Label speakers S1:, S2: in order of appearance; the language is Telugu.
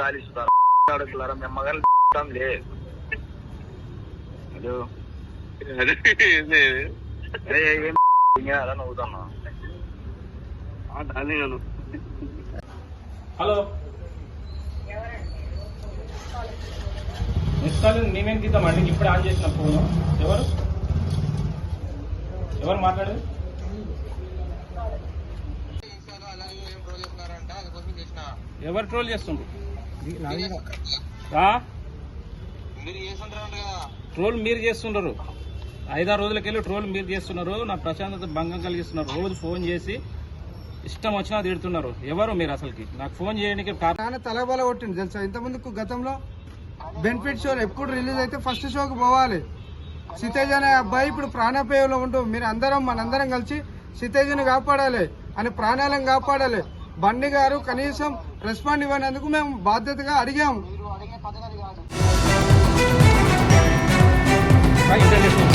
S1: రాలిస్తున్నారు అడుగుతారా మేము మగలు లే. హలో అలా నవ్వుతాను.
S2: హలో మిస్ కాల్ నేనేం తీద్దామండి. ఇప్పుడు ఆన్ చేసిన ఫోను. ఎవరు మాట్లాడేది? ఎవరు ట్రోల్ చేస్తుండ్రు? ట్రోల్ మీరు చేస్తుండ్రు. 5-6 రోజులకెళ్ళి ట్రోల్ మీరు చేస్తున్నారు. నా ప్రశాంతత భంగం కలిగిస్తున్నారు. రోజు ఫోన్ చేసి ఇష్టం వచ్చినా తిడుతున్నారు. ఎవరు మీరు అసలుకి? నాకు ఫోన్ చేయడానికి
S3: తలబల కొట్టింది తెలుసా. ఇంతకుముందుకు గతంలో బెనిఫిట్ షో ఎప్పుడు రిలీజ్ అయితే ఫస్ట్ షోకి పోవాలి. సితేజ్ అనే అబ్బాయి ఇప్పుడు ప్రాణాపాయంలో ఉంటూ మీరు అందరం మనందరం కలిసి సితేజ్ని కాపాడాలి అని ప్రాణాలను కాపాడాలి. బండి గారు కనీసం రెస్పాండ్ ఇవ్వనందుకు మేము బాధ్యతగా అడిగాము.
S2: ఇంటర్నేషనల్